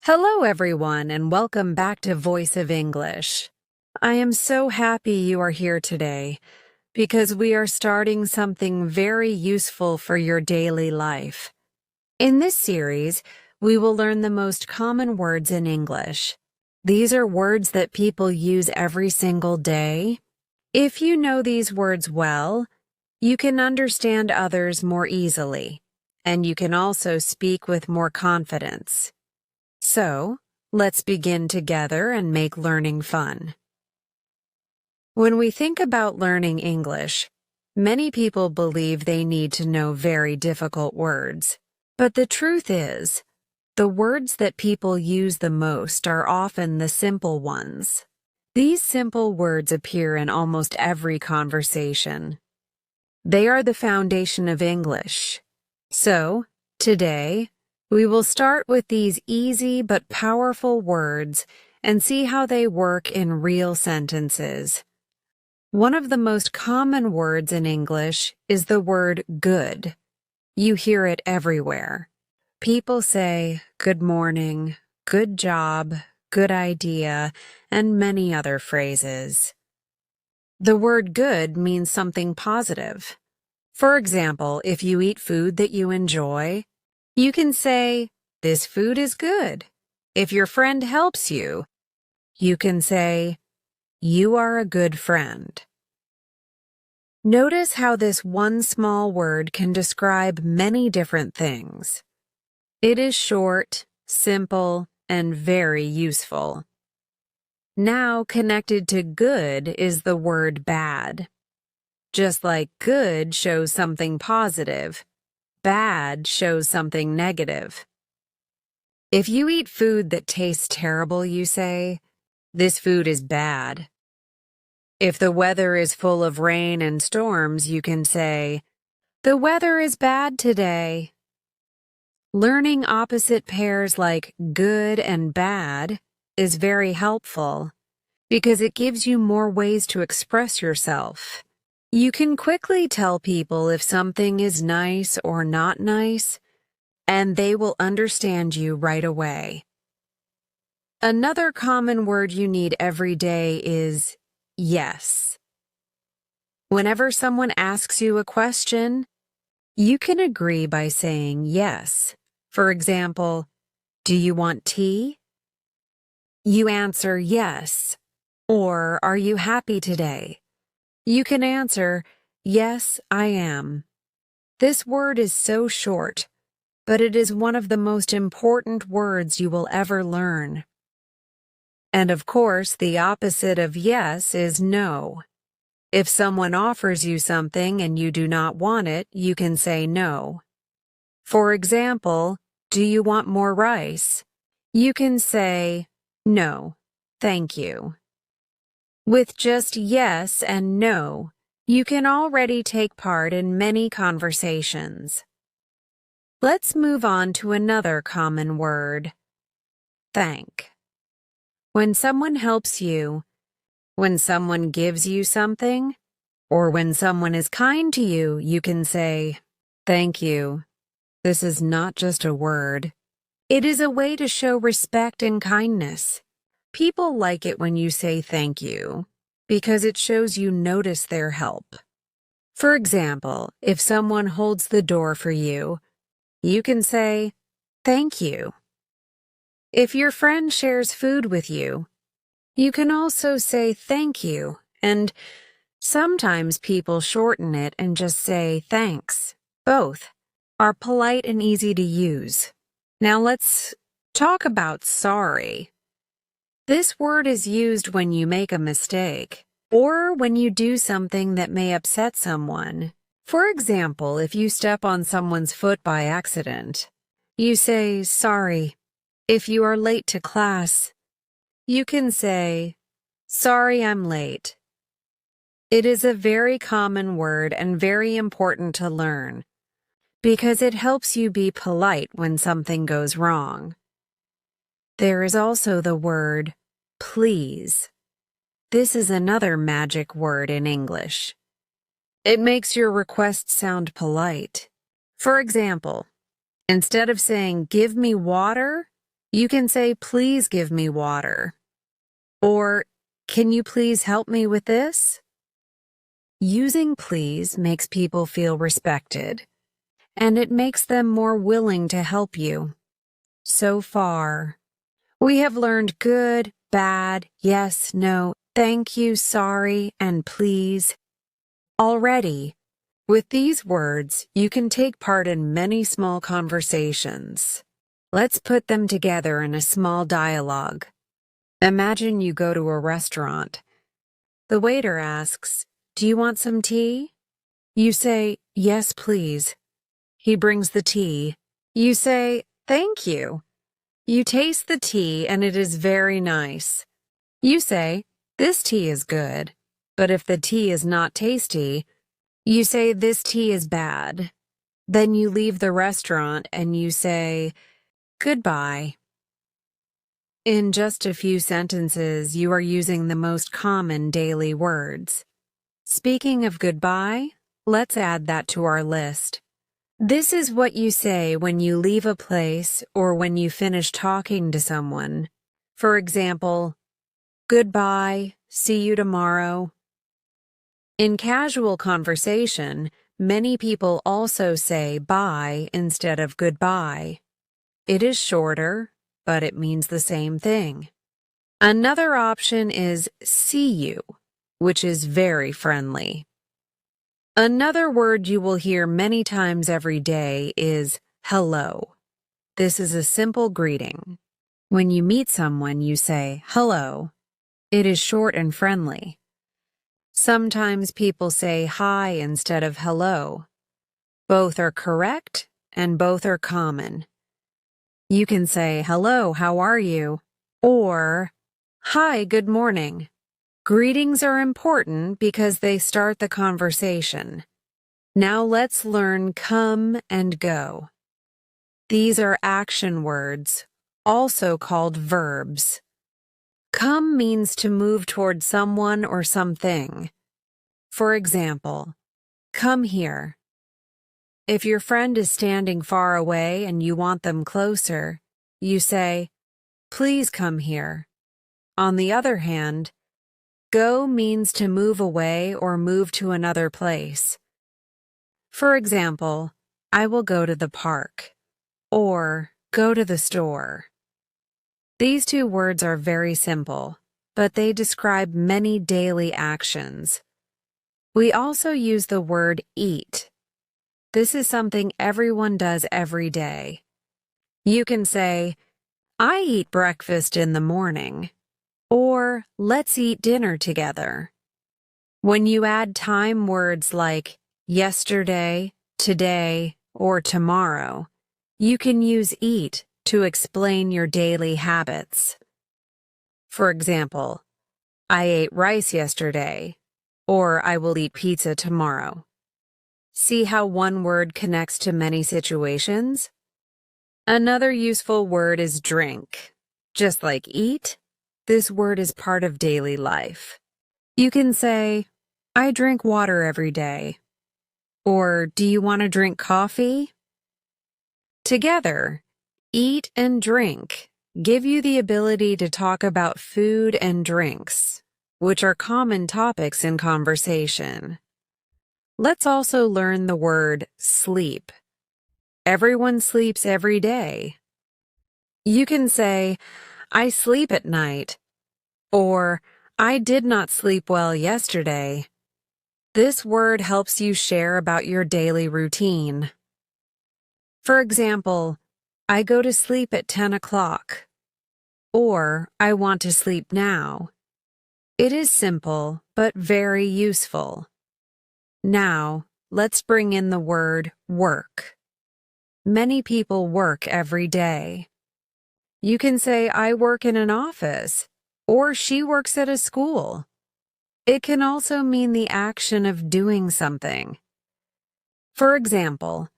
Hello, everyone, and welcome back to Voice of English. I am so happy you are here today because we are starting something very useful for your daily life. In this series, we will learn the most common words in English. These are words that people use every single day. If you know these words well, you can understand others more easily, and you can also speak with more confidence. So, let's begin together and make learning fun. When we think about learning English, many people believe they need to know very difficult words. But the truth is, the words that people use the most are often the simple ones. These simple words appear in almost every conversation. They are the foundation of English. So, today, we will start with these easy but powerful words and see how they work in real sentences. One of the most common words in English is the word good. You hear it everywhere. People say good morning, good job, good idea, and many other phrases. The word good means something positive. For example, if you eat food that you enjoy, you can say, "This food is good." If your friend helps you, you can say, "You are a good friend." Notice how this one small word can describe many different things. It is short, simple, and very useful. Now, connected to good is the word bad. Just like good shows something positive, bad shows something negative. If you eat food that tastes terrible, you say, "This food is bad." If the weather is full of rain and storms, you can say, "The weather is bad today." Learning opposite pairs like good and bad is very helpful because it gives you more ways to express yourself. You can quickly tell people if something is nice or not nice, and they will understand you right away. Another common word you need every day is yes. Whenever someone asks you a question, you can agree by saying yes. For example, "Do you want tea?" You answer yes. Or, "Are you happy today?" You can answer, "Yes, I am." This word is so short, but it is one of the most important words you will ever learn. And of course, the opposite of yes is no. If someone offers you something and you do not want it, you can say no. For example, "Do you want more rice?" You can say, "No, thank you." With just yes and no, you can already take part in many conversations. Let's move on to another common word, thank. When someone helps you, when someone gives you something, or when someone is kind to you, you can say, "Thank you." This is not just a word. It is a way to show respect and kindness. People like it when you say thank you, because it shows you notice their help. For example, if someone holds the door for you, you can say, "Thank you." If your friend shares food with you, you can also say thank you, and sometimes people shorten it and just say thanks. Both are polite and easy to use. Now let's talk about sorry. This word is used when you make a mistake or when you do something that may upset someone. For example, if you step on someone's foot by accident, you say sorry. If you are late to class, you can say, "Sorry, I'm late." It is a very common word and very important to learn because it helps you be polite when something goes wrong. There is also the word please. This is another magic word in English. It makes your request sound polite. For example, instead of saying, "Give me water," You can say, please give me water. Or, can you please help me with this? Using please makes people feel respected, and it makes them more willing to help you. So far, we have learned good, bad, yes, no, thank you, sorry, and please. Already, with these words, you can take part in many small conversations. Let's put them together in a small dialogue. Imagine you go to a restaurant. The waiter asks, "Do you want some tea?" You say, "Yes, please." He brings the tea. You say, "Thank you." You taste the tea and it is very nice. You say, "This tea is good." But if the tea is not tasty, you say, "This tea is bad." Then you leave the restaurant and you say, "Goodbye." In just a few sentences, you are using the most common daily words. Speaking of goodbye, let's add that to our list. This is what you say when you leave a place or when you finish talking to someone. For example, goodbye, see you tomorrow. In casual conversation, many people also say bye instead of goodbye. It is shorter, but it means the same thing. Another option is see you, which is very friendly. Another word you will hear many times every day is hello. This is a simple greeting. When you meet someone, you say hello. It is short and friendly. Sometimes people say hi instead of hello. Both are correct and both are common. You can say, "Hello, how are you?" or "Hi, good morning." Greetings are important because they start the conversation. Now let's learn come and go. These are action words, also called verbs. Come means to move toward someone or something. For example, come here. If your friend is standing far away and you want them closer, you say, "Please come here." On the other hand, go means to move away or move to another place. For example, I will go to the park, or go to the store. These two words are very simple, but they describe many daily actions. We also use the word eat. This is something everyone does every day. You can say, "I eat breakfast in the morning," or "Let's eat dinner together." When you add time words like yesterday, today, or tomorrow, you can use eat to explain your daily habits. For example, "I ate rice yesterday," or "I will eat pizza tomorrow." See how one word connects to many situations? Another useful word is drink. Just like eat, this word is part of daily life. You can say, "I drink water every day," or "Do you want to drink coffee?" Together, eat and drink give you the ability to talk about food and drinks, which are common topics in conversation. Let's also learn the word sleep. Everyone sleeps every day. You can say, "I sleep at night," or "I did not sleep well yesterday." This word helps you share about your daily routine. For example, "I go to sleep at 10 o'clock," or "I want to sleep now." It is simple, but very useful. Now, let's bring in the word work. Many people work every day. You can say, "I work in an office," or "She works at a school." It can also mean the action of doing something. For example,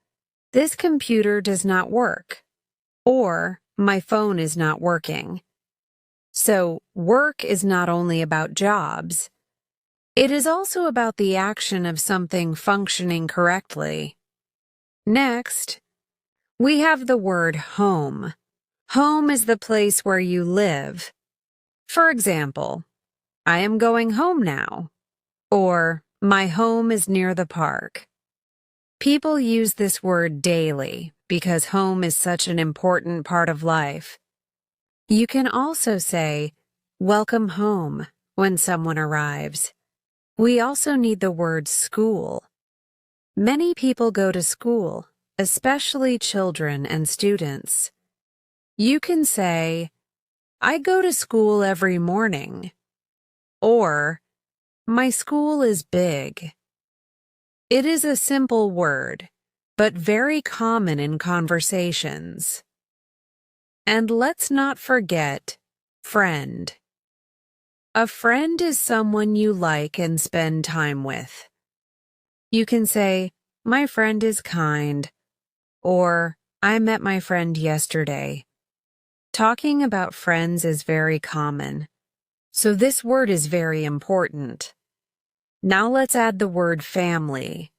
"This computer does not work," or "My phone is not working." So, work is not only about jobs. It is also about the action of something functioning correctly. Next, we have the word home. Home is the place where you live. For example, I am going home now, or my home is near the park. People use this word daily because home is such an important part of life. You can also say, welcome home, when someone arrives. We also need the word school. Many people go to school, especially children and students. You can say, I go to school every morning, or my school is big. It is a simple word, but very common in conversations. And let's not forget, friend. A friend is someone you like and spend time with. You can say, my friend is kind, or I met my friend yesterday. Talking about friends is very common, so this word is very important. Now let's add the word family.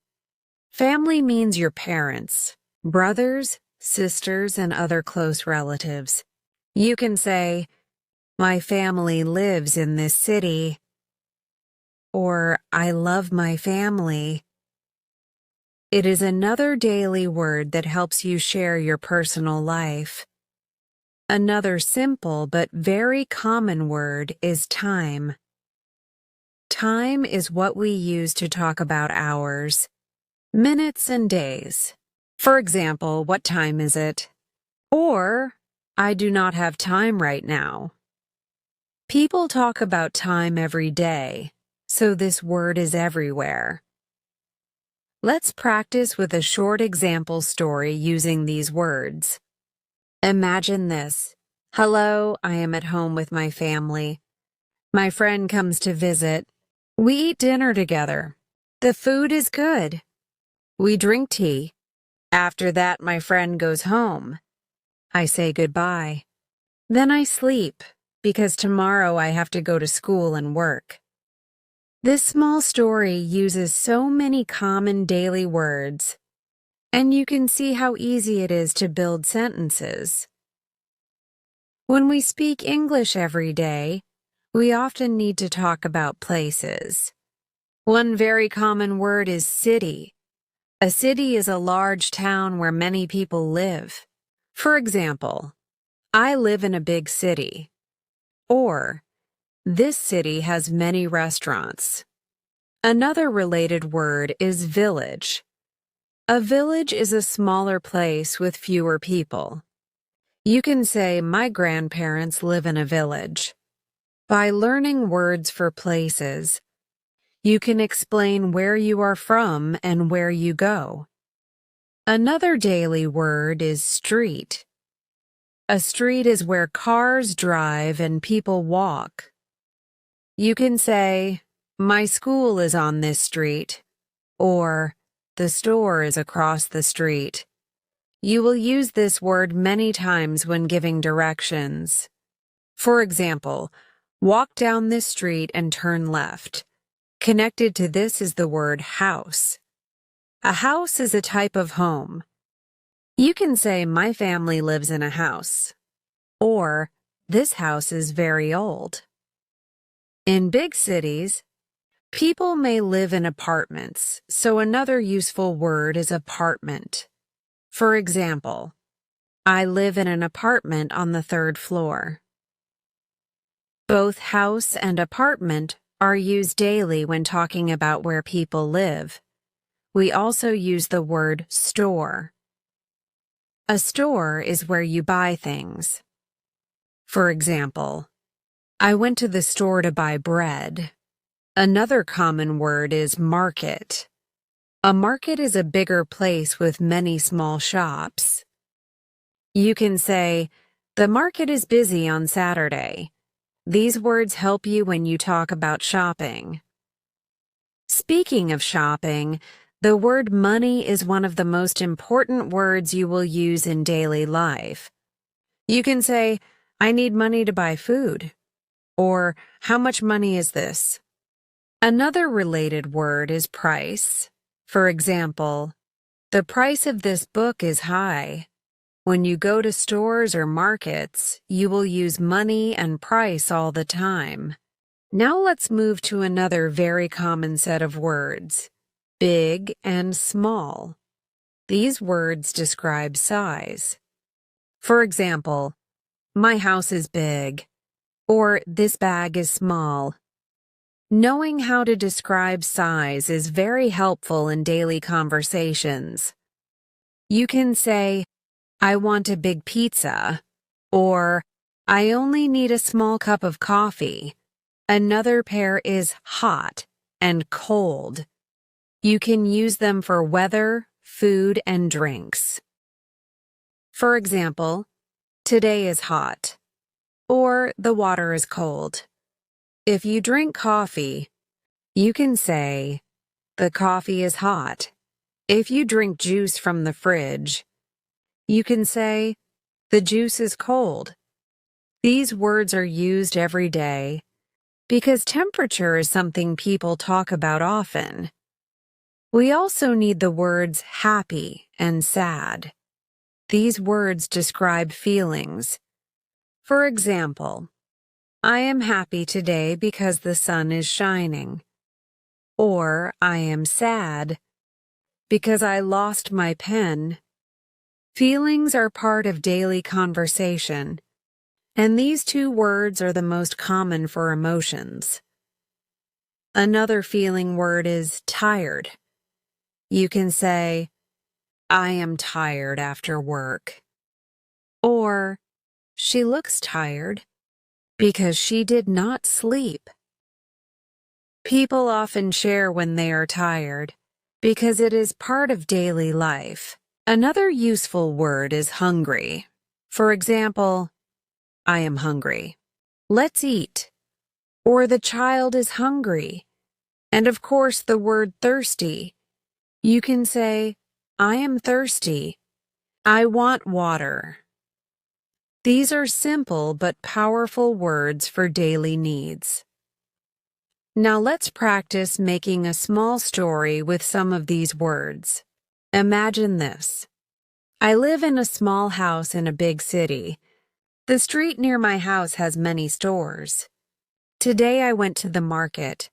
Family means your parents, brothers, sisters, and other close relatives. You can say, my family lives in this city, or I love my family. It is another daily word that helps you share your personal life. Another simple but very common word is time. Time is what we use to talk about hours, minutes, and days. For example, what time is it? Or, I do not have time right now. People talk about time every day, so this word is everywhere. Let's practice with a short example story using these words. Imagine this. Hello, I am at home with my family. My friend comes to visit. We eat dinner together. The food is good. We drink tea. After that, my friend goes home. I say goodbye. Then I sleep, because tomorrow I have to go to school and work. This small story uses so many common daily words, and you can see how easy it is to build sentences. When we speak English every day, we often need to talk about places. One very common word is city. A city is a large town where many people live. For example, I live in a big city. Or, this city has many restaurants. Another related word is village. A village is a smaller place with fewer people. You can say, my grandparents live in a village. By learning words for places, you can explain where you are from and where you go. Another daily word is street. A street is where cars drive and people walk. You can say, my school is on this street, or the store is across the street. You will use this word many times when giving directions. For example, walk down this street and turn left. Connected to this is the word house. A house is a type of home. You can say, my family lives in a house, or this house is very old. In big cities, people may live in apartments, so another useful word is apartment. For example, I live in an apartment on the 3rd floor. Both house and apartment are used daily when talking about where people live. We also use the word store. A store is where you buy things. For example, I went to the store to buy bread. Another common word is market. A market is a bigger place with many small shops. You can say, the market is busy on Saturday. These words help you when you talk about shopping. Speaking of shopping, the word money is one of the most important words you will use in daily life. You can say, I need money to buy food, or how much money is this? Another related word is price. For example, the price of this book is high. When you go to stores or markets, you will use money and price all the time. Now let's move to another very common set of words, big and small. These words describe size. For example, my house is big, or this bag is small. Knowing how to describe size is very helpful in daily conversations. You can say, I want a big pizza, or I only need a small cup of coffee. Another pair is hot and cold. You can use them for weather, food, and drinks. For example, today is hot, or the water is cold. If you drink coffee, you can say, the coffee is hot. If you drink juice from the fridge, you can say, the juice is cold. These words are used every day because temperature is something people talk about often. We also need the words happy and sad. These words describe feelings. For example, I am happy today because the sun is shining. Or I am sad because I lost my pen. Feelings are part of daily conversation, and these two words are the most common for emotions. Another feeling word is tired. You can say, I am tired after work. Or, she looks tired because she did not sleep. People often share when they are tired because it is part of daily life. Another useful word is hungry. For example, I am hungry. Let's eat. Or the child is hungry. And of course, the word thirsty. You can say, I am thirsty. I want water. These are simple but powerful words for daily needs. Now let's practice making a small story with some of these words. Imagine this. I live in a small house in a big city. The street near my house has many stores. Today I went to the market.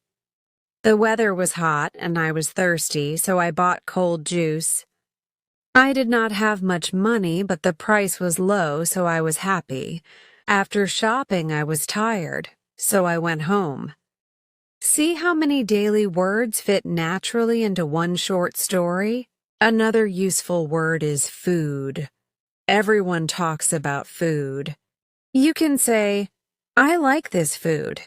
The weather was hot and I was thirsty, so I bought cold juice. I did not have much money, but the price was low, so I was happy. After shopping, I was tired, so I went home. See how many daily words fit naturally into one short story? Another useful word is food. Everyone talks about food. You can say, I like this food,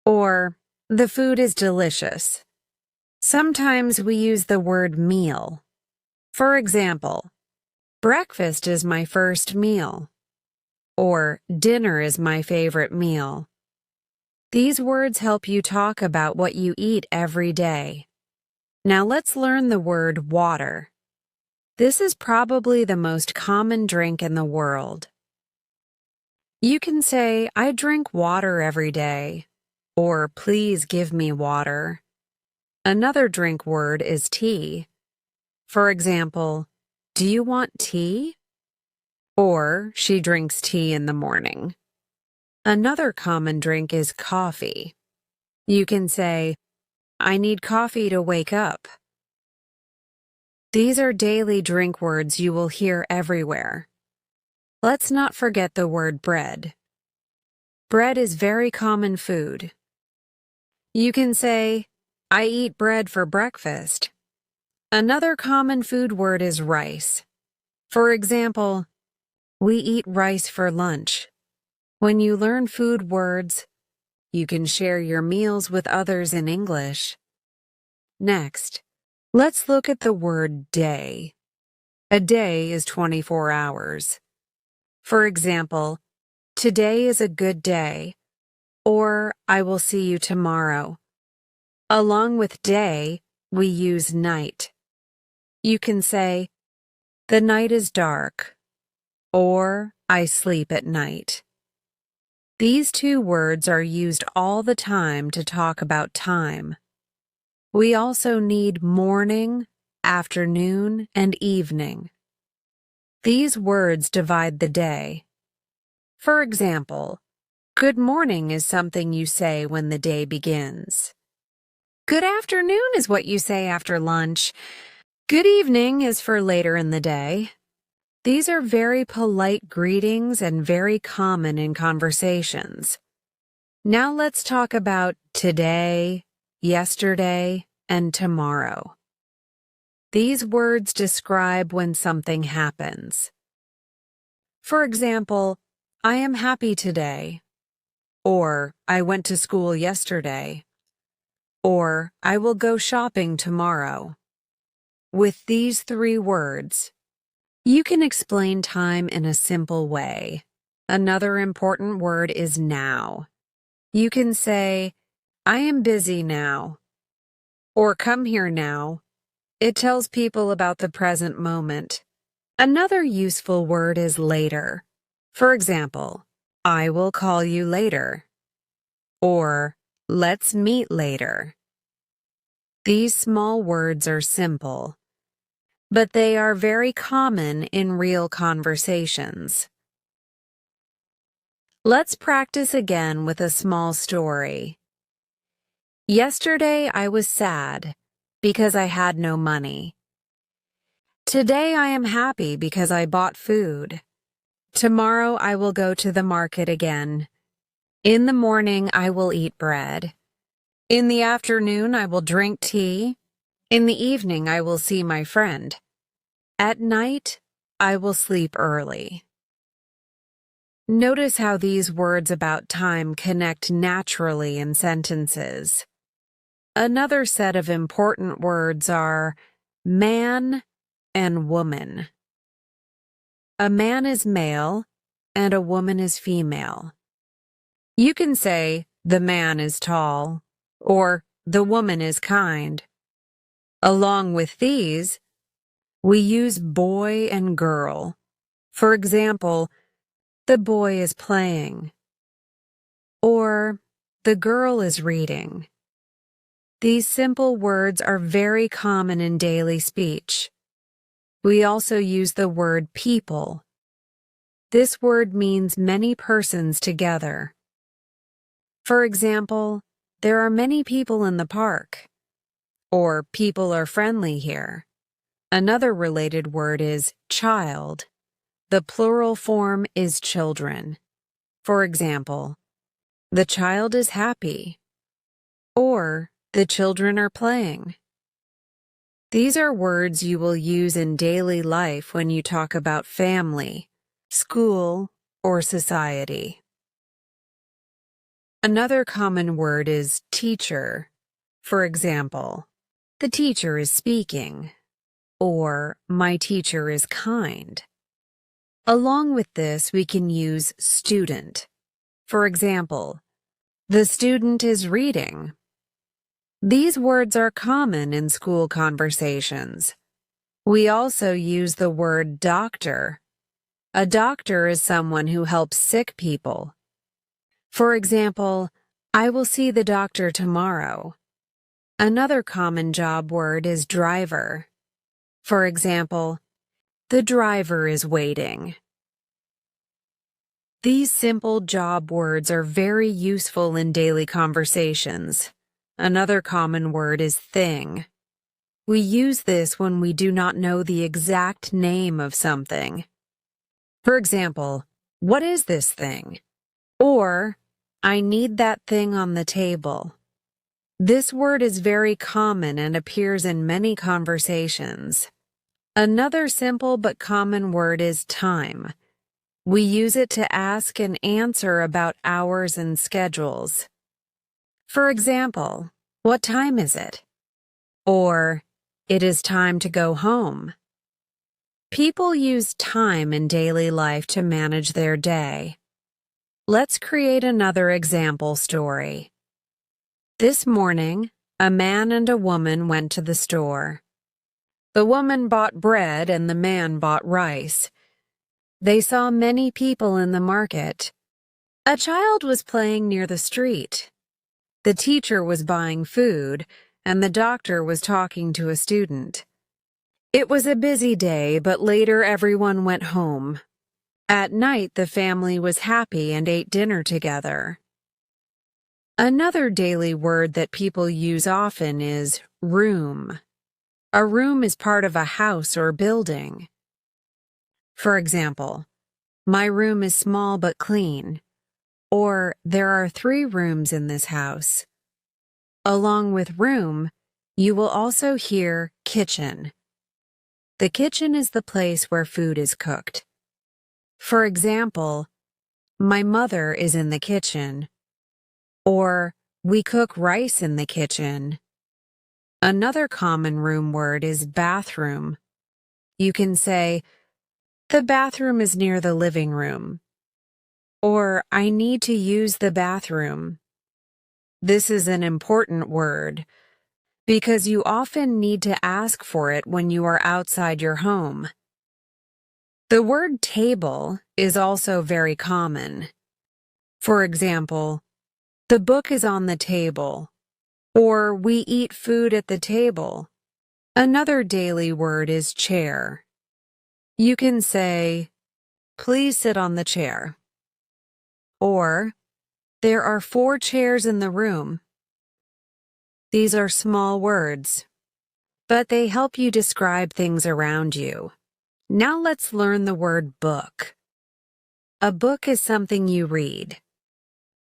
or the food is delicious. Sometimes we use the word meal. For example, breakfast is my first meal, or dinner is my favorite meal. These words help you talk about what you eat every day. Now let's learn the word water. This is probably the most common drink in the world. You can say, I drink water every day, or please give me water. Another drink word is tea. For example, do you want tea? Or she drinks tea in the morning. Another common drink is coffee. You can say, I need coffee to wake up. These are daily drink words you will hear everywhere. Let's not forget the word bread. Bread is very common food. You can say, I eat bread for breakfast. Another common food word is rice. For example, we eat rice for lunch. When you learn food words, you can share your meals with others in English. Next, let's look at the word day. A day is 24 hours. For example, today is a good day, or I will see you tomorrow. Along with day, we use night. You can say, the night is dark, or I sleep at night. These two words are used all the time to talk about time. We also need morning, afternoon, and evening. These words divide the day. For example, good morning is something you say when the day begins. Good afternoon is what you say after lunch. Good evening is for later in the day. These are very polite greetings and very common in conversations. Now let's talk about today, yesterday, and tomorrow. These words describe when something happens. For example, I am happy today, or I went to school yesterday, or I will go shopping tomorrow. With these three words, you can explain time in a simple way. Another important word is now. You can say, I am busy now, or come here now. It tells people about the present moment. Another useful word is later. For example, I will call you later, or let's meet later. These small words are simple, but they are very common in real conversations. Let's practice again with a small story. Yesterday I was sad because I had no money. Today I am happy because I bought food. Tomorrow I will go to the market again. In the morning I will eat bread. In the afternoon I will drink tea. In the evening I will see my friend. At night I will sleep early. Notice how these words about time connect naturally in sentences. Another set of important words are man and woman. A man is male and a woman is female. You can say, the man is tall, or the woman is kind. Along with these, we use boy and girl. For example, the boy is playing, or the girl is reading. These simple words are very common in daily speech. We also use the word people. This word means many persons together. For example, there are many people in the park, or people are friendly here. Another related word is child. The plural form is children. For example, the child is happy, or the children are playing. These are words you will use in daily life when you talk about family, school, or society. Another common word is teacher. For example, the teacher is speaking, or my teacher is kind. Along with this, we can use student. For example, the student is reading. These words are common in school conversations. We also use the word doctor. A doctor is someone who helps sick people. For example, I will see the doctor tomorrow. Another common job word is driver. For example, the driver is waiting. These simple job words are very useful in daily conversations. Another common word is thing. We use this when we do not know the exact name of something. For example, what is this thing? Or, I need that thing on the table. This word is very common and appears in many conversations. Another simple but common word is time. We use it to ask and answer about hours and schedules. For example, what time is it? Or, it is time to go home. People use time in daily life to manage their day. Let's create another example story. This morning, a man and a woman went to the store. The woman bought bread and the man bought rice. They saw many people in the market. A child was playing near the street. The teacher was buying food, and the doctor was talking to a student. It was a busy day, but later everyone went home. At night, the family was happy and ate dinner together. Another daily word that people use often is room. A room is part of a house or building. For example, my room is small but clean, or there are 3 rooms in this house. Along with room, you will also hear kitchen. The kitchen is the place where food is cooked. For example, my mother is in the kitchen, or we cook rice in the kitchen. Another common room word is bathroom. You can say, the bathroom is near the living room, or I need to use the bathroom. This is an important word because you often need to ask for it when you are outside your home. The word table is also very common. For example, the book is on the table, or we eat food at the table. Another daily word is chair. You can say, please sit on the chair, or there are 4 chairs in the room. These are small words, but they help you describe things around you. Now let's learn the word book. A book is something you read.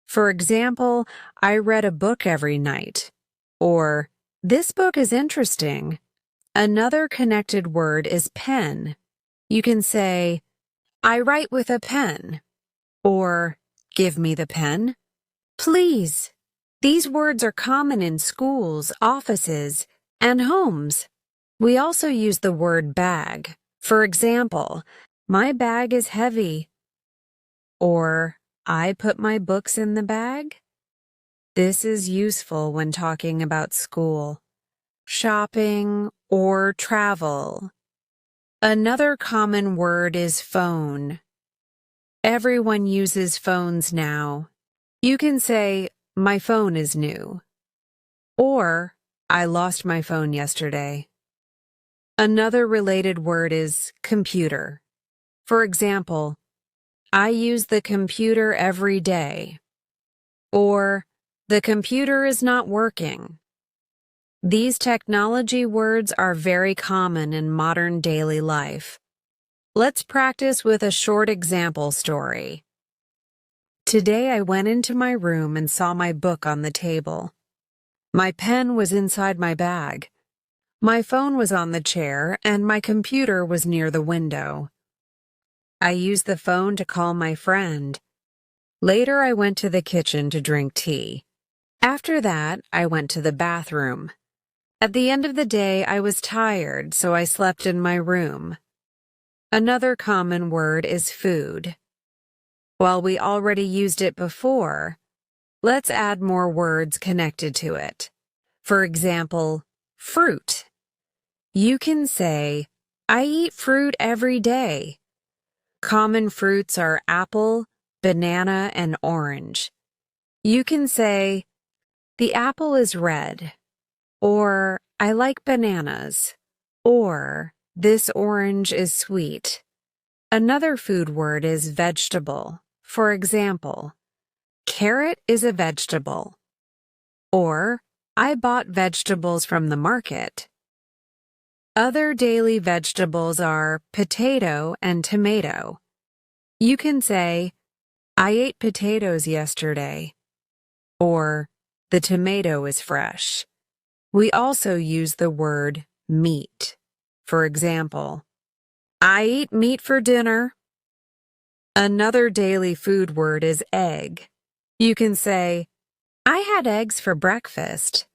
For example, I read a book every night, or this book is interesting. Another connected word is pen. You can say, I write with a pen, or give me the pen. Please. These words are common in schools, offices, and homes. We also use the word bag. For example, my bag is heavy. Or, I put my books in the bag. This is useful when talking about school, shopping, or travel. Another common word is phone. Everyone uses phones now. You can say, my phone is new, or I lost my phone yesterday. Another related word is computer. For example, I use the computer every day, or the computer is not working. These technology words are very common in modern daily life. Let's practice with a short example story. Today I went into my room and saw my book on the table. My pen was inside my bag. My phone was on the chair and my computer was near the window. I used the phone to call my friend. Later I went to the kitchen to drink tea. After that, I went to the bathroom. At the end of the day, I was tired, so I slept in my room. Another common word is food. While we already used it before, let's add more words connected to it. For example, fruit. You can say, I eat fruit every day. Common fruits are apple, banana, and orange. You can say, the apple is red, or I like bananas, or this orange is sweet. Another food word is vegetable. For example, carrot is a vegetable, or I bought vegetables from the market. Other daily vegetables are potato and tomato. You can say, I ate potatoes yesterday, or the tomato is fresh. We also use the word meat. For example, I eat meat for dinner. Another daily food word is egg. You can say, I had eggs for breakfast.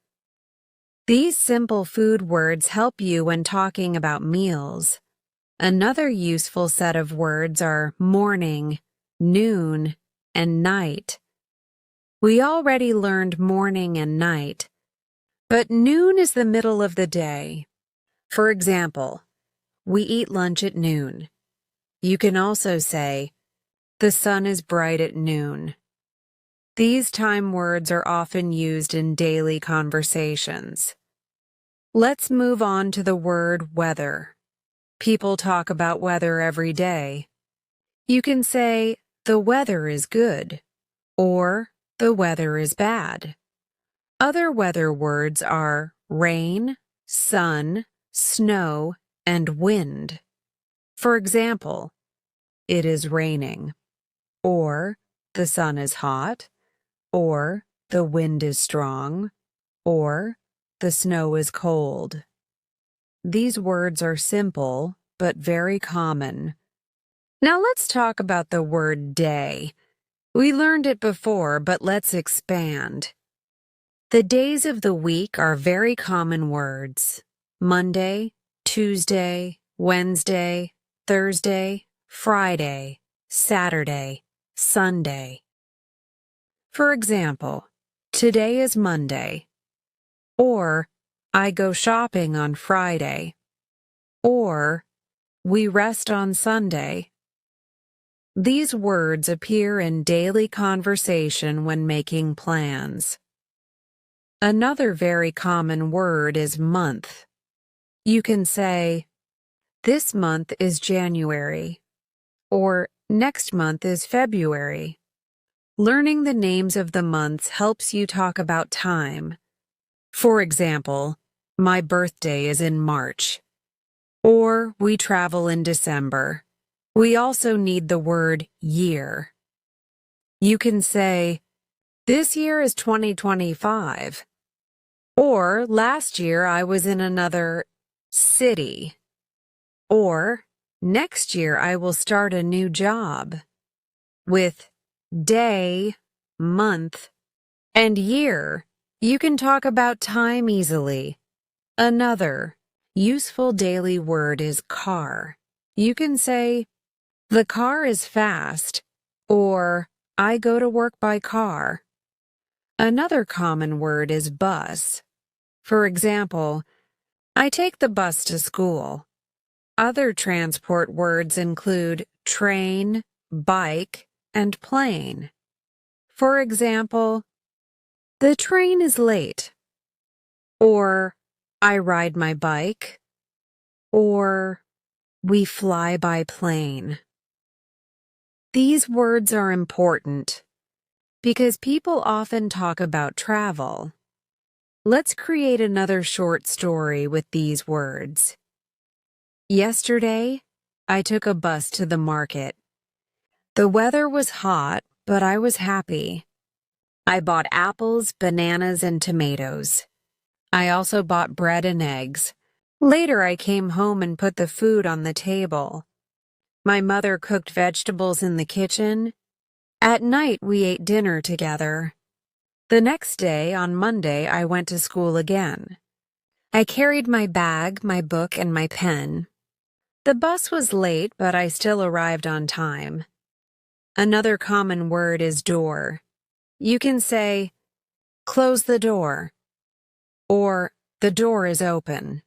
These simple food words help you when talking about meals. Another useful set of words are morning, noon, and night. We already learned morning and night, but noon is the middle of the day. For example, we eat lunch at noon. You can also say, the sun is bright at noon. These time words are often used in daily conversations. Let's move on to the word weather. People talk about weather every day. You can say, the weather is good, or the weather is bad. Other weather words are rain, sun, snow, and wind. For example, it is raining, or the sun is hot, or the wind is strong, or the snow is cold. These words are simple, but very common. Now let's talk about the word day. We learned it before, but let's expand. The days of the week are very common words. Monday, Tuesday, Wednesday, Thursday, Friday, Saturday, Sunday. For example, today is Monday, or I go shopping on Friday, or we rest on Sunday. These words appear in daily conversation when making plans. Another very common word is month. You can say, this month is January, or next month is February. Learning the names of the months helps you talk about time. For example, my birthday is in March, or we travel in December. We also need the word year. You can say, this year is 2025, or last year I was in another city, or next year I will start a new job. With day, month, and year, you can talk about time easily. Another useful daily word is car. You can say, the car is fast, or I go to work by car. Another common word is bus. For example, I take the bus to school. Other transport words include train, bike, and plane. For example, the train is late, or I ride my bike, or we fly by plane. These words are important because people often talk about travel. Let's create another short story with these words. Yesterday, I took a bus to the market. The weather was hot, but I was happy. I bought apples, bananas, and tomatoes. I also bought bread and eggs. Later, I came home and put the food on the table. My mother cooked vegetables in the kitchen. At night, we ate dinner together. The next day, on Monday, I went to school again. I carried my bag, my book, and my pen. The bus was late, but I still arrived on time. Another common word is door. You can say, close the door, or the door is open.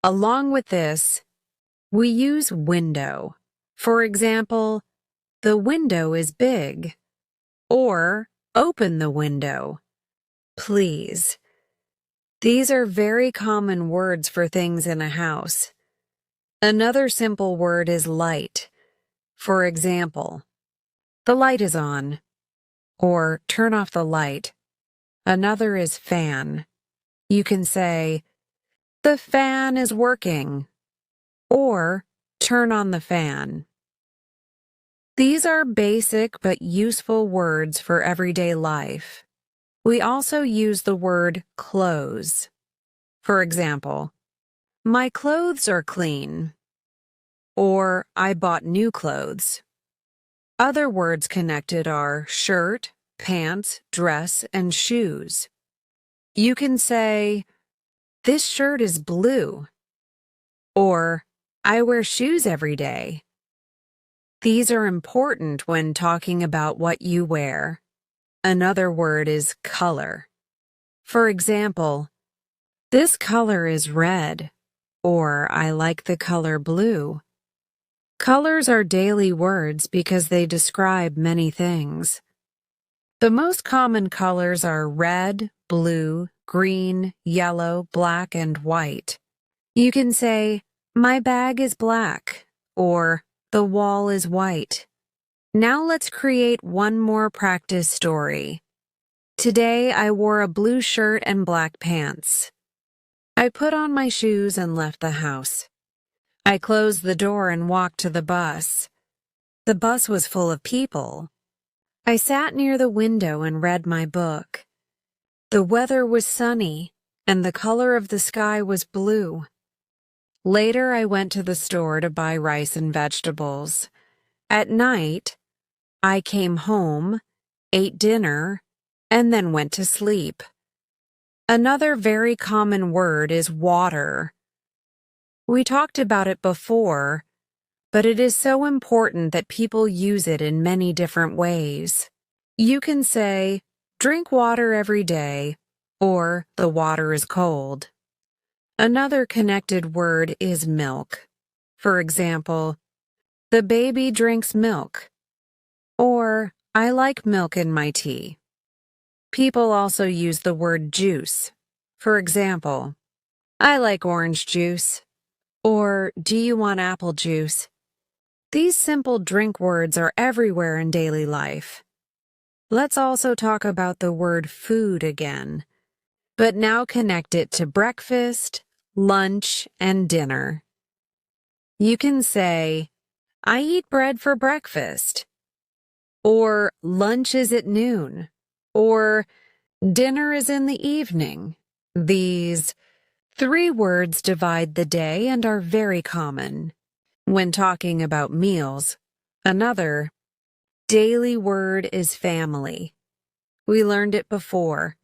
Along with this, we use window. For example, the window is big, or open the window, please. These are very common words for things in a house. Another simple word is light. For example, the light is on, or turn off the light. Another is fan. You can say, the fan is working, or turn on the fan. These are basic but useful words for everyday life. We also use the word clothes. For example, my clothes are clean, or I bought new clothes. Other words connected are shirt, pants, dress, and shoes. You can say, this shirt is blue, or I wear shoes every day. These are important when talking about what you wear. Another word is color. For example, this color is red, or I like the color blue. Colors are daily words because they describe many things. The most common colors are red, blue, green, yellow, black, and white. You can say, My bag is black, or the wall is white. Now let's create one more practice story. Today I wore a blue shirt and black pants. I put on my shoes and left the house. I closed the door and walked to the bus. The bus was full of people. I sat near the window and read my book. The weather was sunny, and the color of the sky was blue. Later, I went to the store to buy rice and vegetables. At night, I came home, ate dinner, and then went to sleep. Another very common word is water. We talked about it before, but it is so important that people use it in many different ways. You can say, drink water every day, or the water is cold. Another connected word is milk. For example, the baby drinks milk, or I like milk in my tea. People also use the word juice. For example, I like orange juice, or do you want apple juice? These simple drink words are everywhere in daily life. Let's also talk about the word food again, but now connect it to breakfast, lunch, and dinner. You can say, I eat bread for breakfast, or lunch is at noon, or dinner is in the evening. These 3 words divide the day and are very common. When talking about meals, another daily word is family. We learned it before,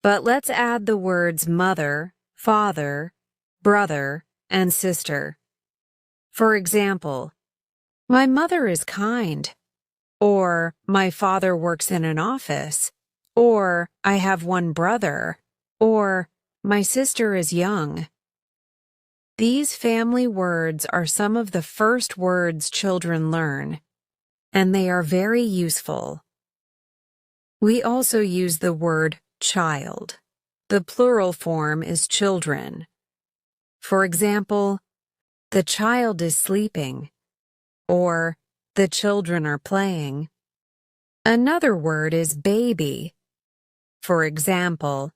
but let's add the words mother, father, brother, and sister. For example, my mother is kind, or my father works in an office, or I have one brother, or my sister is young. These family words are some of the first words children learn, and they are very useful. We also use the word child. The plural form is children. For example, the child is sleeping, or the children are playing. Another word is baby. For example,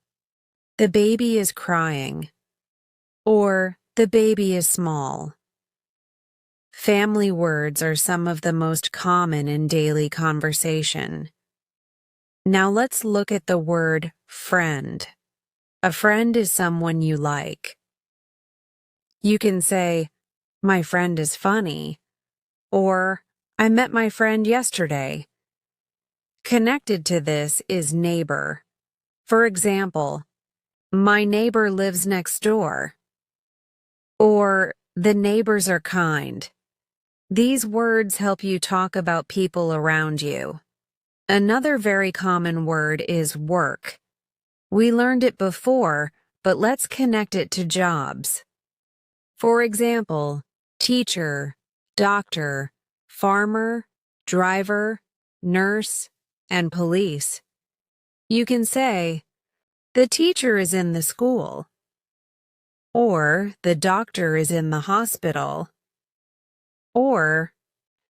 the baby is crying, or the baby is small. Family words are some of the most common in daily conversation. Now let's look at the word friend. A friend is someone you like. You can say, my friend is funny, or I met my friend yesterday. Connected to this is neighbor. For example, my neighbor lives next door, or the neighbors are kind. These words help you talk about people around you. Another very common word is work. We learned it before, but let's connect it to jobs. For example, teacher, doctor, farmer, driver, nurse, and police. You can say, the teacher is in the school, or the doctor is in the hospital, or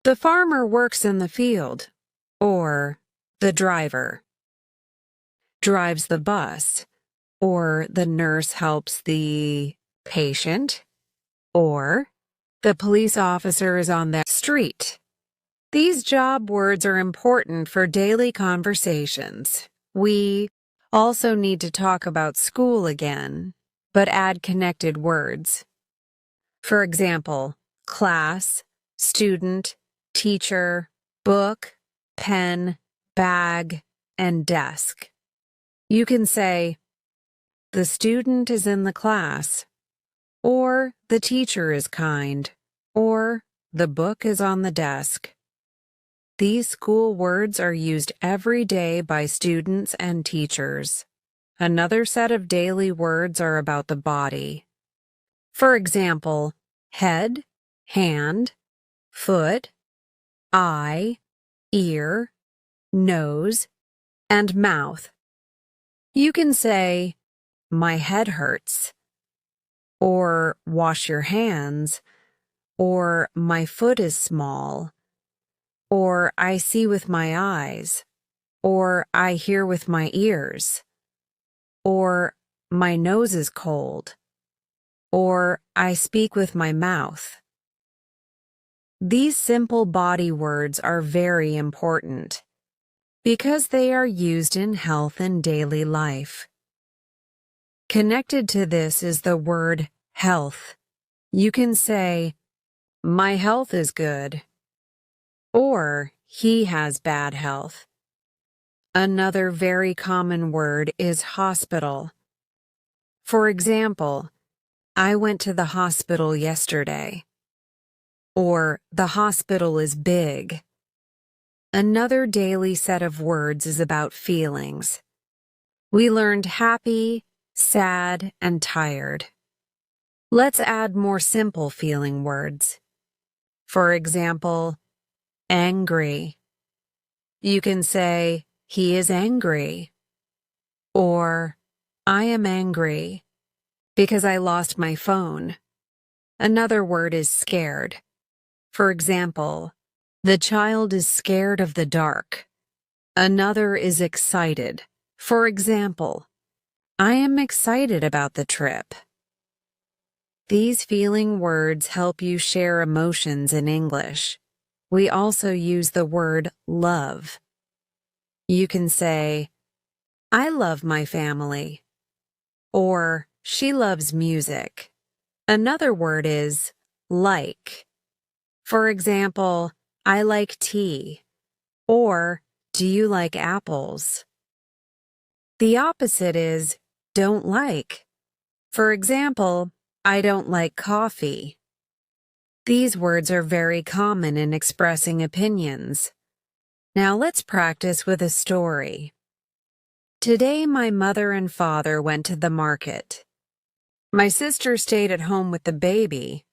the farmer works in the field, or the driver drives the bus, or the nurse helps the patient, or the police officer is on the street. These job words are important for daily conversations. We also need to talk about school again, but add connected words. For example, class, student, teacher, book, pen, bag, and desk. You can say, the student is in the class, or the teacher is kind, or the book is on the desk. These school words are used every day by students and teachers. Another set of daily words are about the body. For example, head, hand, foot, eye, ear, nose, and mouth. You can say, my head hurts, or wash your hands, or my foot is small, or I see with my eyes, or I hear with my ears, or my nose is cold, or I speak with my mouth. These simple body words are very important because they are used in health and daily life. Connected to this is the word health. You can say, my health is good, or he has bad health. Another very common word is hospital. For example, I went to the hospital yesterday, or the hospital is big. Another daily set of words is about feelings. We learned happy, sad, and tired. Let's add more simple feeling words. For example, angry. You can say, he is angry, or I am angry because I lost my phone. Another word is scared. For example, the child is scared of the dark. Another is excited. For example, I am excited about the trip. These feeling words help you share emotions in English. We also use the word love. You can say, I love my family, or she loves music. Another word is like. For example, I like tea, or do you like apples? The opposite is don't like. For example, I don't like coffee. These words are very common in expressing opinions. Now let's practice with a story. Today my mother and father went to the market. My sister stayed at home with the baby.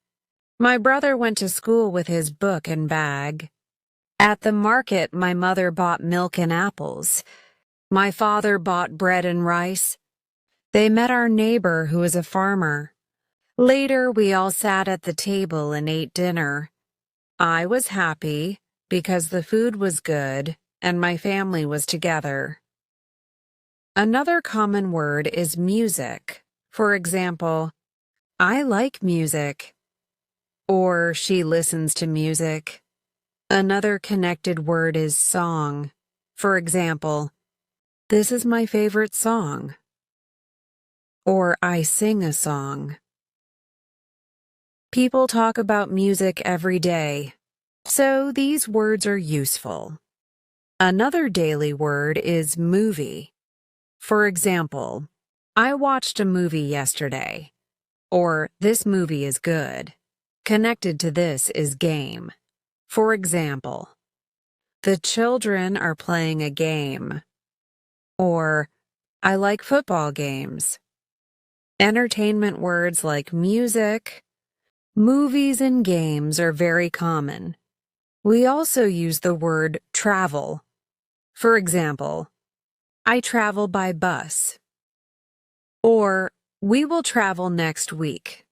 My brother went to school with his book and bag. At the market, my mother bought milk and apples. My father bought bread and rice. They met our neighbor who is a farmer. Later, we all sat at the table and ate dinner. I was happy because the food was good and my family was together. Another common word is music. For example, I like music, or she listens to music. Another connected word is song. For example, this is my favorite song, or I sing a song. People talk about music every day, so these words are useful. Another daily word is movie. For example, I watched a movie yesterday, or this movie is good. Connected to this is game. For example, the children are playing a game, or I like football games. Entertainment words like music, movies, and games are very common. We also use the word travel. For example, I travel by bus, or we will travel next week.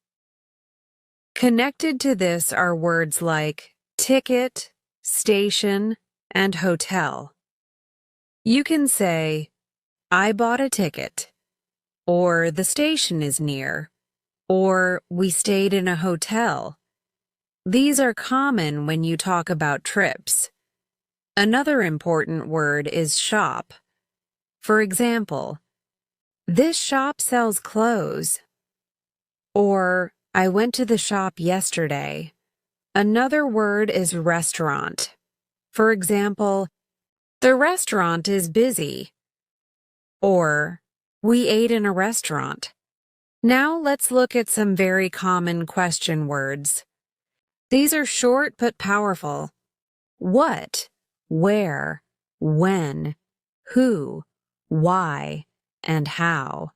Connected to this are words like ticket, station, and hotel. You can say, I bought a ticket, or the station is near, or we stayed in a hotel. These are common when you talk about trips. Another important word is shop. For example, this shop sells clothes, or I went to the shop yesterday. Another word is restaurant. For example, the restaurant is busy, or we ate in a restaurant. Now let's look at some very common question words. These are short but powerful. What, where, when, who, why, and how.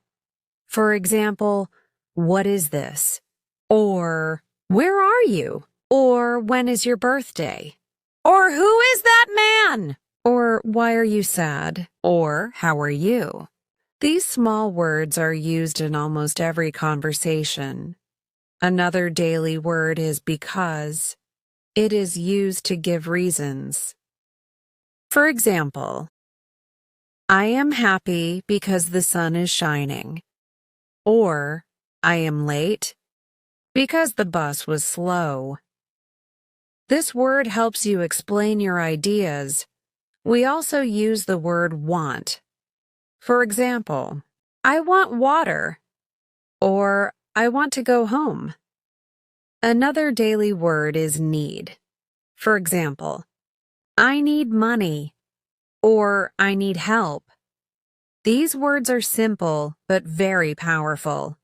For example, what is this? Or, where are you? Or, when is your birthday? Or, who is that man? Or, why are you sad? Or, how are you? These small words are used in almost every conversation. Another daily word is because. It is used to give reasons. For example, I am happy because the sun is shining. Or, I am late because the bus was slow. This word helps you explain your ideas. We also use the word want. For example, I want water, or I want to go home. Another daily word is need. For example, I need money, or I need help. These words are simple but very powerful.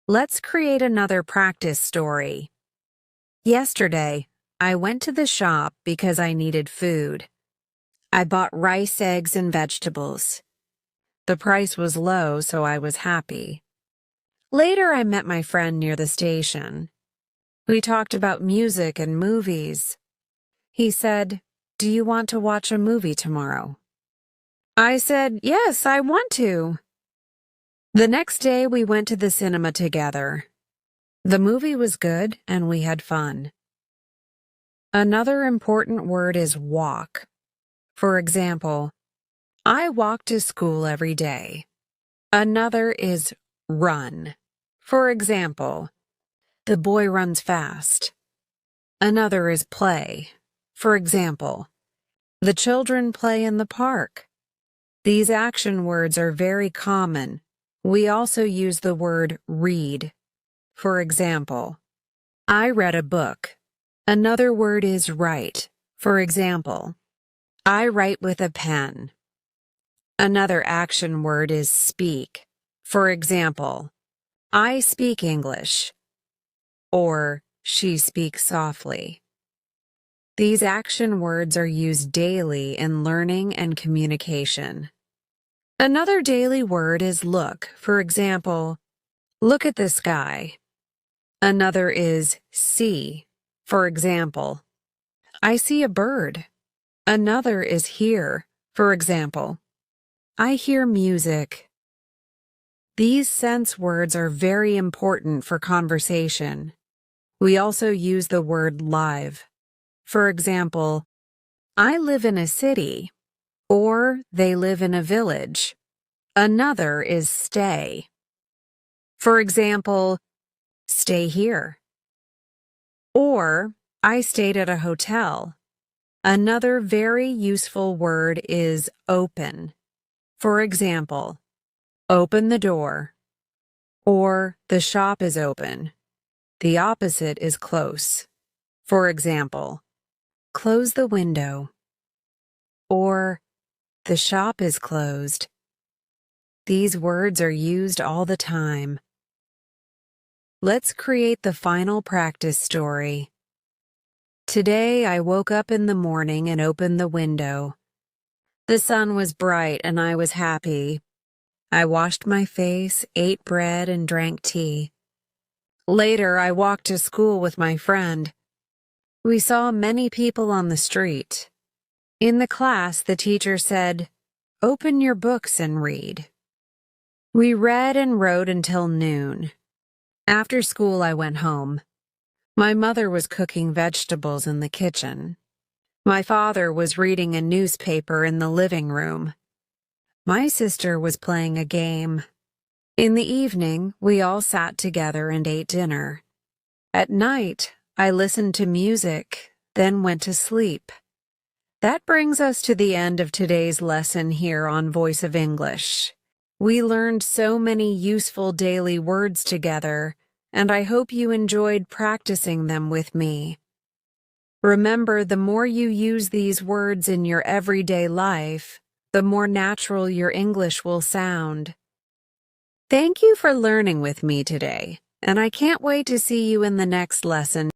Let's create another practice story. Yesterday, I went to the shop because I needed food. I bought rice, eggs, and vegetables. The price was low, so I was happy. Later, I met my friend near the station. We talked about music and movies. He said, "Do you want to watch a movie tomorrow?" I said, "Yes, I want to." The next day, we went to the cinema together. The movie was good, and we had fun. Another important word is walk. For example, I walk to school every day. Another is run. For example, the boy runs fast. Another is play. For example, the children play in the park. These action words are very common. We also use the word read. For example, I read a book. Another word is write. For example, I write with a pen. Another action word is speak. For example, I speak English. Or she speaks softly. These action words are used daily in learning and communication. Another daily word is look. For example, look at the sky. Another is see. For example, I see a bird. Another is hear. For example, I hear music. These sense words are very important for conversation. We also use the word live. For example, I live in a city, or they live in a village. Another is stay. For example, stay here. Or, I stayed at a hotel. Another very useful word is open. For example, open the door. Or, the shop is open. The opposite is close. For example, close the window. Or, the shop is closed. These words are used all the time. Let's create the final practice story. Today, I woke up in the morning and opened the window. The sun was bright and I was happy. I washed my face, ate bread, and drank tea. Later, I walked to school with my friend. We saw many people on the street. In the class, the teacher said, "Open your books and read." We read and wrote until noon. After school, I went home. My mother was cooking vegetables in the kitchen. My father was reading a newspaper in the living room. My sister was playing a game. In the evening, we all sat together and ate dinner. At night, I listened to music, then went to sleep. That brings us to the end of today's lesson here on Voice of English. We learned so many useful daily words together, and I hope you enjoyed practicing them with me. Remember, the more you use these words in your everyday life, the more natural your English will sound. Thank you for learning with me today, and I can't wait to see you in the next lesson.